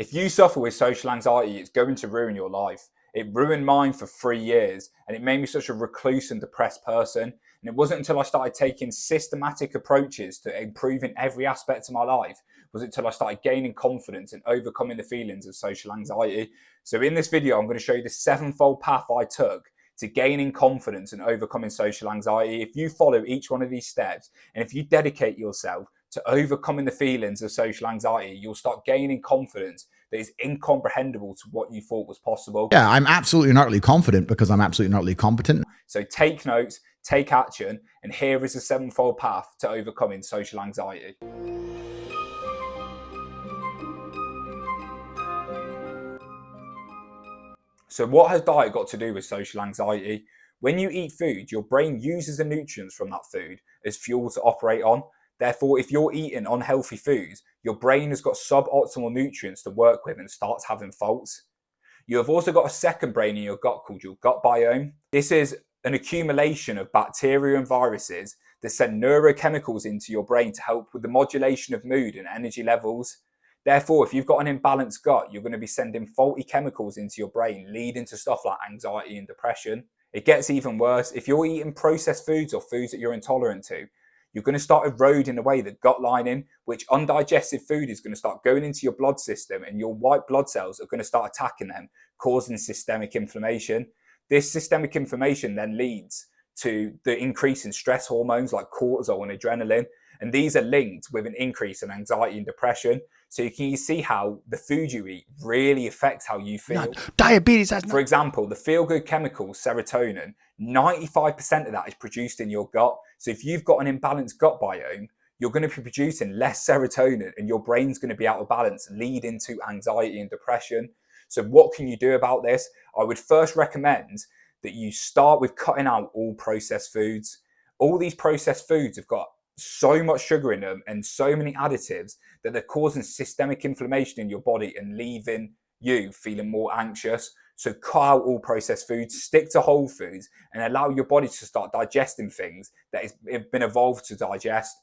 If you suffer with social anxiety, it's going to ruin your life. It ruined mine for 3 years, and it made me such a recluse and depressed person. And it wasn't until I started taking systematic approaches to improving every aspect of my life, was it until I started gaining confidence and overcoming the feelings of social anxiety. So in this video, I'm going to show you the 7-fold path I took to gaining confidence and overcoming social anxiety. If you follow each one of these steps, and if you dedicate yourself to overcoming the feelings of social anxiety, you'll start gaining confidence that is incomprehensible to what you thought was possible. Yeah, I'm absolutely and utterly confident because I'm absolutely and utterly competent. So take notes, take action, and here is the 7-fold path to overcoming social anxiety. So what has diet got to do with social anxiety? When you eat food, your brain uses the nutrients from that food as fuel to operate on. Therefore, if you're eating unhealthy foods, your brain has got suboptimal nutrients to work with and starts having faults. You have also got a second brain in your gut called your gut biome. This is an accumulation of bacteria and viruses that send neurochemicals into your brain to help with the modulation of mood and energy levels. Therefore, if you've got an imbalanced gut, you're going to be sending faulty chemicals into your brain, leading to stuff like anxiety and depression. It gets even worse. If you're eating processed foods or foods that you're intolerant to, you're going to start eroding away the gut lining, which undigested food is going to start going into your blood system, and your white blood cells are going to start attacking them, causing systemic inflammation. This systemic inflammation then leads to the increase in stress hormones like cortisol and adrenaline, and these are linked with an increase in anxiety and depression. So you can see how the food you eat really affects how you feel. No, diabetes has For example, the feel-good chemical serotonin, 95% of that is produced in your gut. So if you've got an imbalanced gut biome, you're going to be producing less serotonin and your brain's going to be out of balance, leading to anxiety and depression. So what can you do about this? I would first recommend that you start with cutting out all processed foods. All these processed foods have got so much sugar in them and so many additives that they're causing systemic inflammation in your body and leaving you feeling more anxious. So cut out all processed foods, stick to whole foods, and allow your body to start digesting things that have been evolved to digest.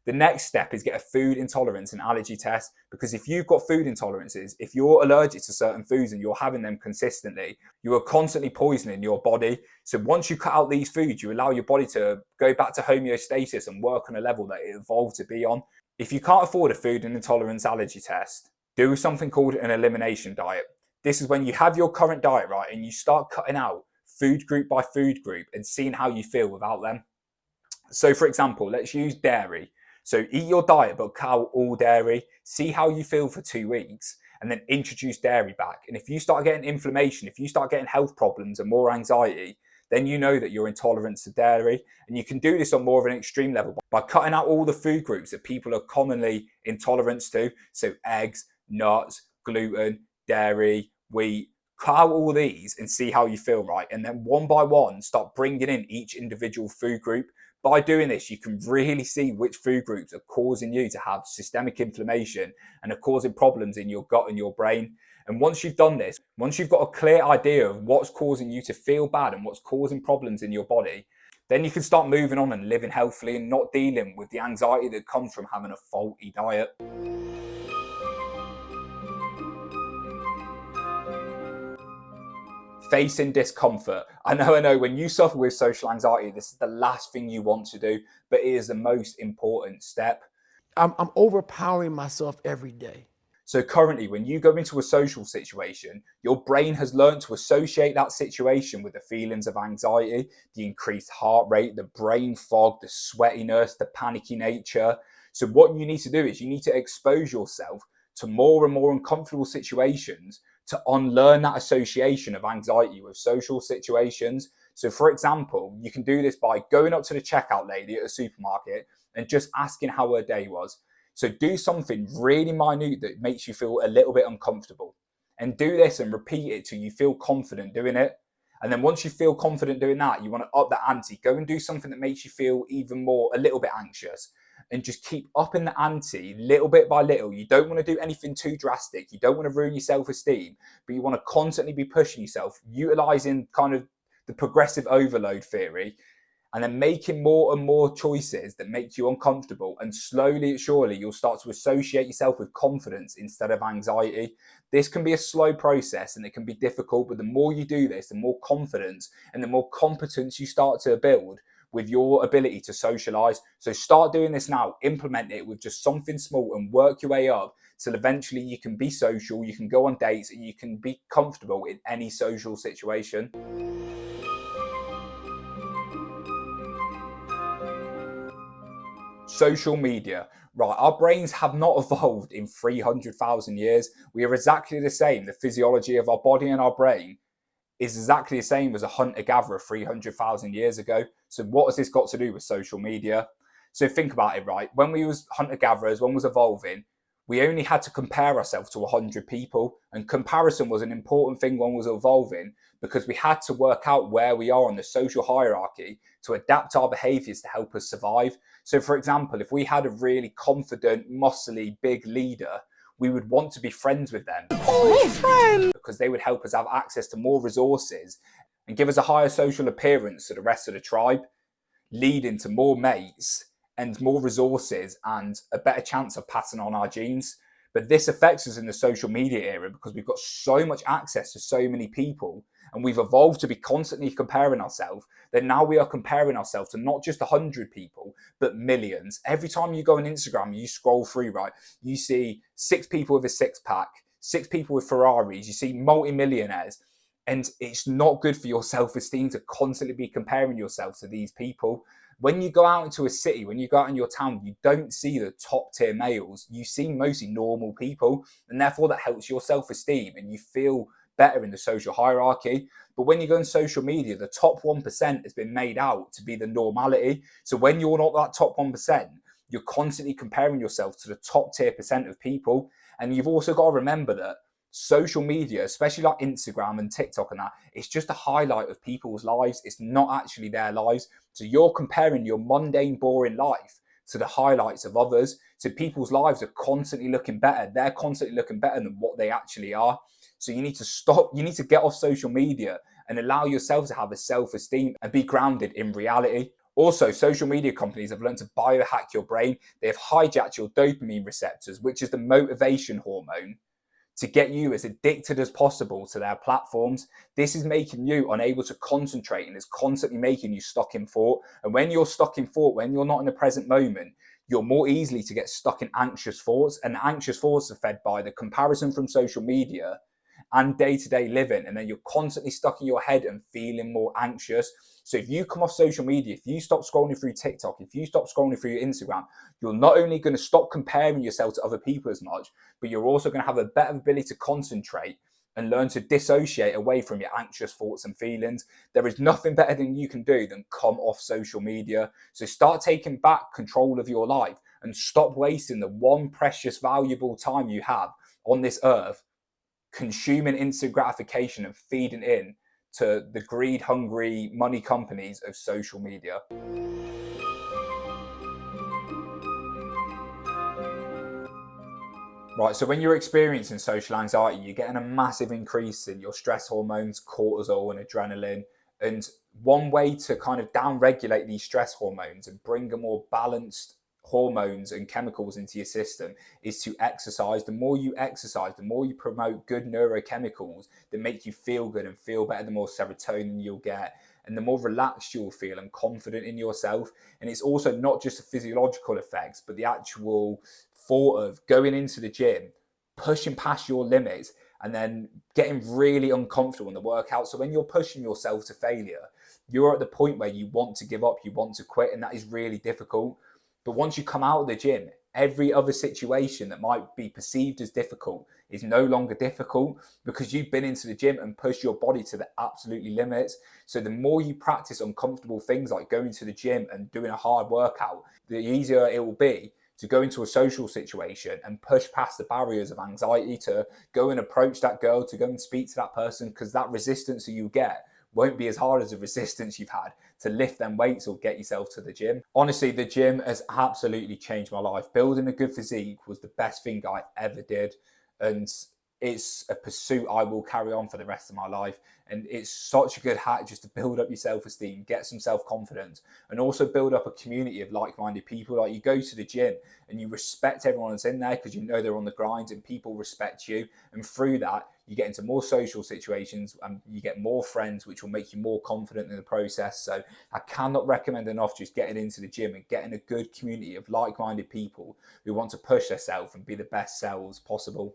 The next step is get a food intolerance and allergy test, because if you've got food intolerances, if you're allergic to certain foods and you're having them consistently, you are constantly poisoning your body. So once you cut out these foods, you allow your body to go back to homeostasis and work on a level that it evolved to be on. If you can't afford a food and intolerance allergy test, do something called an elimination diet. This is when you have your current diet, right, and you start cutting out food group by food group and seeing how you feel without them. So for example, let's use dairy. So eat your diet, but cut out all dairy, see how you feel for 2 weeks, and then introduce dairy back. And if you start getting inflammation, if you start getting health problems and more anxiety, then you know that you're intolerant to dairy. And you can do this on more of an extreme level by cutting out all the food groups that people are commonly intolerant to. So eggs, nuts, gluten, dairy, wheat. Cut out all these and see how you feel, right? And then one by one, start bringing in each individual food group. By doing this, you can really see which food groups are causing you to have systemic inflammation and are causing problems in your gut and your brain. And once you've done this, once you've got a clear idea of what's causing you to feel bad and what's causing problems in your body, then you can start moving on and living healthily and not dealing with the anxiety that comes from having a faulty diet. Facing discomfort. I know when you suffer with social anxiety, this is the last thing you want to do, but it is the most important step. I'm overpowering myself every day. So currently, when you go into a social situation, your brain has learned to associate that situation with the feelings of anxiety, the increased heart rate, the brain fog, the sweatiness, the panicky nature. So what you need to do is you need to expose yourself to more and more uncomfortable situations to unlearn that association of anxiety with social situations. So for example, you can do this by going up to the checkout lady at a supermarket and just asking how her day was. So do something really minute that makes you feel a little bit uncomfortable, and do this and repeat it till you feel confident doing it. And then once you feel confident doing that, you want to up the ante. Go and do something that makes you feel even more, a little bit anxious, and just keep upping the ante little bit by little. You don't want to do anything too drastic. You don't want to ruin your self-esteem, but you want to constantly be pushing yourself, utilizing kind of the progressive overload theory. and then making more and more choices that make you uncomfortable, and slowly and surely you'll start to associate yourself with confidence instead of anxiety. This can be a slow process and it can be difficult, but the more you do this, the more confidence and the more competence you start to build with your ability to socialize. So start doing this now, implement it with just something small and work your way up till eventually you can be social, you can go on dates, and you can be comfortable in any social situation. Social media. Right, our brains have not evolved in 300,000 years. We are exactly the same. The physiology of our body and our brain is exactly the same as a hunter-gatherer 300,000 years ago. So what has this got to do with social media? So think about it, right? When we was hunter-gatherers, when we was evolving, we only had to compare ourselves to 100 people. And comparison was an important thing when we was evolving, because we had to work out where we are on the social hierarchy to adapt our behaviors to help us survive. So for example, if we had a really confident, muscly, big leader, we would want to be friends with them because they would help us have access to more resources and give us a higher social appearance to the rest of the tribe, leading to more mates and more resources and a better chance of passing on our genes. But this affects us in the social media era because we've got so much access to so many people, and we've evolved to be constantly comparing ourselves, that now we are comparing ourselves to not just 100 people, but millions. Every time you go on Instagram, you scroll through, right, you see 6 people with a 6-pack, 6 people with Ferraris, you see multi-millionaires. And it's not good for your self-esteem to constantly be comparing yourself to these people. When you go out into a city, when you go out in your town, you don't see the top tier males. You see mostly normal people, and therefore that helps your self-esteem and you feel better in the social hierarchy. But when you go on social media, the top 1% has been made out to be the normality. So when you're not that top 1%, you're constantly comparing yourself to the top tier percent of people. And you've also got to remember that social media, especially like Instagram and TikTok and that, it's just a highlight of people's lives. It's not actually their lives. So you're comparing your mundane, boring life to the highlights of others. So people's lives are constantly looking better. They're constantly looking better than what they actually are. So you need to stop, you need to get off social media and allow yourself to have a self-esteem and be grounded in reality. Also, social media companies have learned to biohack your brain. They have hijacked your dopamine receptors, which is the motivation hormone, to get you as addicted as possible to their platforms. This is making you unable to concentrate and is constantly making you stuck in thought. And when you're stuck in thought, when you're not in the present moment, you're more easily to get stuck in anxious thoughts. And anxious thoughts are fed by the comparison from social media and day-to-day living, and then you're constantly stuck in your head and feeling more anxious. So if you come off social media, if you stop scrolling through TikTok, if you stop scrolling through your Instagram, you're not only going to stop comparing yourself to other people as much, but you're also going to have a better ability to concentrate and learn to dissociate away from your anxious thoughts and feelings. There is nothing better than you can do than come off social media. So start taking back control of your life and stop wasting the one precious, valuable time you have on this earth consuming instant gratification and feeding in to the greed hungry money companies of social media. Right, so when you're experiencing social anxiety, you're getting a massive increase in your stress hormones, cortisol and adrenaline. And one way to kind of down-regulate these stress hormones and bring a more balanced hormones and chemicals into your system is to exercise. The more you exercise, the more you promote good neurochemicals that make you feel good and feel better, the more serotonin you'll get and the more relaxed you'll feel and confident in yourself. And it's also not just the physiological effects, but the actual thought of going into the gym, pushing past your limits, and then getting really uncomfortable in the workout. So when you're pushing yourself to failure, you're at the point where you want to give up, you want to quit, and that is really difficult. But once you come out of the gym, every other situation that might be perceived as difficult is no longer difficult because you've been into the gym and pushed your body to the absolutely limits. So the more you practice uncomfortable things like going to the gym and doing a hard workout, the easier it will be to go into a social situation and push past the barriers of anxiety, to go and approach that girl, to go and speak to that person, because that resistance that you get won't be as hard as the resistance you've had to lift them weights or get yourself to the gym. Honestly, the gym has absolutely changed my life. Building a good physique was the best thing I ever did. And it's a pursuit I will carry on for the rest of my life. And it's such a good hack just to build up your self-esteem, get some self-confidence, and also build up a community of like-minded people. Like, you go to the gym and you respect everyone that's in there because you know they're on the grind, and people respect you. And through that, you get into more social situations and you get more friends, which will make you more confident in the process. So I cannot recommend enough just getting into the gym and getting a good community of like-minded people who want to push themselves and be the best selves possible.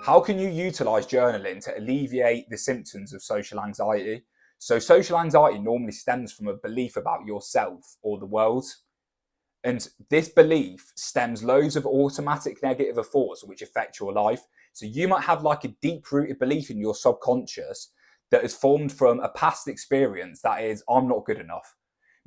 How can you utilize journaling to alleviate the symptoms of social anxiety? So social anxiety normally stems from a belief about yourself or the world. And this belief stems loads of automatic negative thoughts which affect your life. So you might have like a deep-rooted belief in your subconscious that is formed from a past experience that is, I'm not good enough.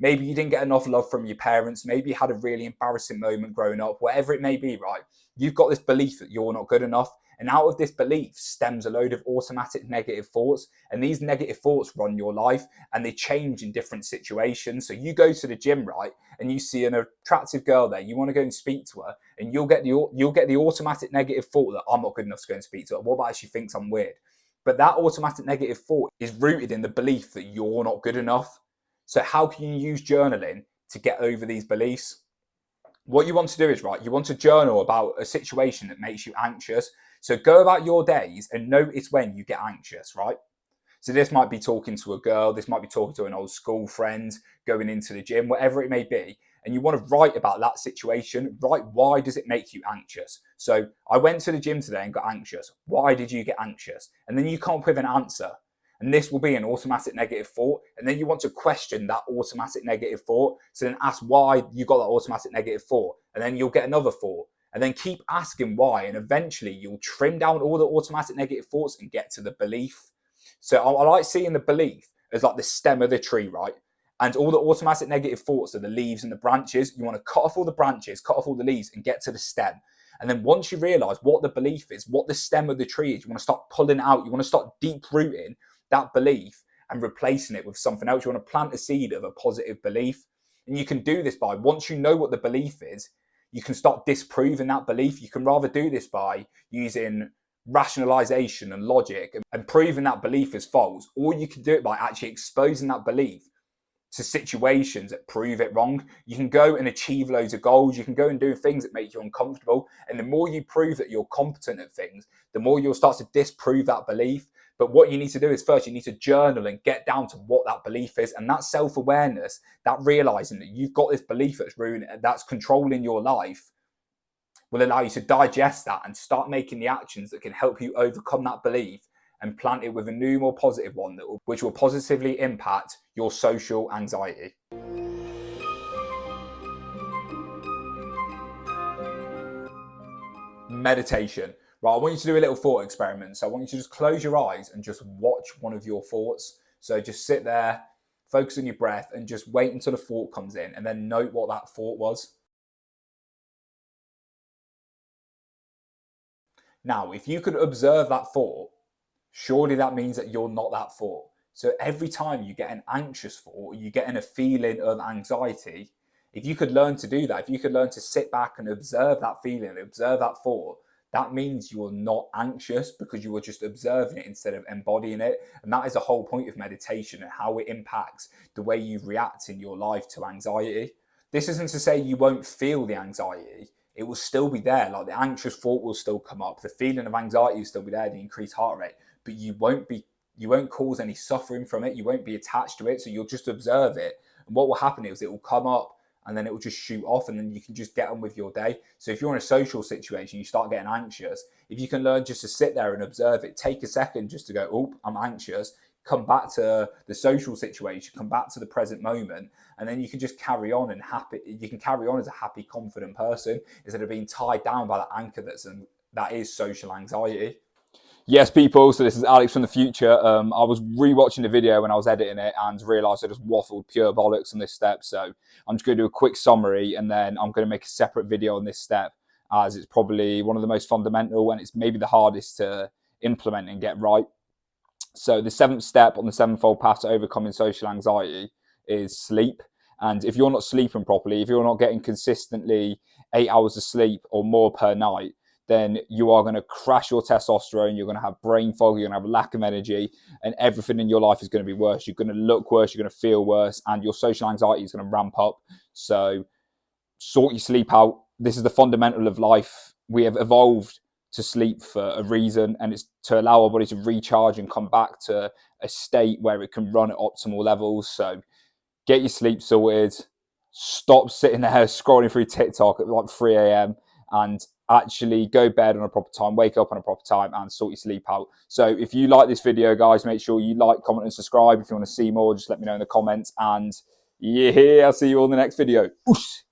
Maybe you didn't get enough love from your parents. Maybe you had a really embarrassing moment growing up, whatever it may be, right? You've got this belief that you're not good enough. And out of this belief stems a load of automatic negative thoughts. And these negative thoughts run your life and they change in different situations. So you go to the gym, right? And you see an attractive girl there. You want to go and speak to her, and you'll get the automatic negative thought that I'm not good enough to go and speak to her. What about if she thinks I'm weird? But that automatic negative thought is rooted in the belief that you're not good enough. So how can you use journaling to get over these beliefs? What you want to do is, right, you want to journal about a situation that makes you anxious. So go about your days and notice when you get anxious, right? So this might be talking to a girl, this might be talking to an old school friend, going into the gym, whatever it may be. And you want to write about that situation. Write, why does it make you anxious? So I went to the gym today and got anxious. Why did you get anxious? And then you come up with an answer. And this will be an automatic negative thought. And then you want to question that automatic negative thought. So then ask why you got that automatic negative thought. And then you'll get another thought. And then keep asking why. And eventually you'll trim down all the automatic negative thoughts and get to the belief. So I like seeing the belief as like the stem of the tree, right? And all the automatic negative thoughts are the leaves and the branches. You want to cut off all the branches, cut off all the leaves and get to the stem. And then once you realize what the belief is, what the stem of the tree is, you want to start pulling out. You want to start deep rooting that belief and replacing it with something else. You want to plant a seed of a positive belief. And you can do this by, once you know what the belief is, you can start disproving that belief. You can rather do this by using rationalization and logic and proving that belief is false, or you can do it by actually exposing that belief to situations that prove it wrong. You can go and achieve loads of goals. You can go and do things that make you uncomfortable. And the more you prove that you're competent at things, the more you'll start to disprove that belief. But what you need to do is first, you need to journal and get down to what that belief is. And that self-awareness, that realizing that you've got this belief that's controlling your life, will allow you to digest that and start making the actions that can help you overcome that belief and plant it with a new, more positive one which will positively impact your social anxiety. Meditation. Right, I want you to do a little thought experiment. So I want you to just close your eyes and just watch one of your thoughts. So just sit there, focus on your breath, and just wait until the thought comes in, and then note what that thought was. Now, if you could observe that thought, surely that means that you're not that thought. So every time you get an anxious thought, you get in a feeling of anxiety, if you could learn to do that, if you could learn to sit back and observe that feeling, observe that thought, that means you're not anxious because you were just observing it instead of embodying it. And that is the whole point of meditation and how it impacts the way you react in your life to anxiety. This isn't to say you won't feel the anxiety. It will still be there. Like, the anxious thought will still come up. The feeling of anxiety will still be there, the increased heart rate, but you won't cause any suffering from it. You won't be attached to it. So you'll just observe it. And what will happen is it will come up and then it will just shoot off, and then you can just get on with your day. So if you're in a social situation, you start getting anxious. If you can learn just to sit there and observe it, take a second just to go, oh, I'm anxious, come back to the social situation, come back to the present moment, and then you can just carry on you can carry on as a happy, confident person instead of being tied down by that anchor that is social anxiety. Yes, people, so this is Alex from the future. I was rewatching the video when I was editing it and realised I just waffled pure bollocks on this step. So I'm just going to do a quick summary, and then I'm going to make a separate video on this step, as it's probably one of the most fundamental and it's maybe the hardest to implement and get right. So the seventh step on the sevenfold path to overcoming social anxiety is sleep. And if you're not sleeping properly, if you're not getting consistently 8 hours of sleep or more per night, then you are going to crash your testosterone. You're going to have brain fog. You're going to have a lack of energy, and everything in your life is going to be worse. You're going to look worse. You're going to feel worse, and your social anxiety is going to ramp up. So sort your sleep out. This is the fundamental of life. We have evolved to sleep for a reason, and it's to allow our body to recharge and come back to a state where it can run at optimal levels. So get your sleep sorted. Stop sitting there scrolling through TikTok at like 3 a.m. and actually go bed on a proper time, wake up on a proper time, and sort your sleep out. So if you like this video, guys, make sure you like, comment, and subscribe. If you want to see more, just let me know in the comments. And yeah, I'll see you all in the next video. Oosh.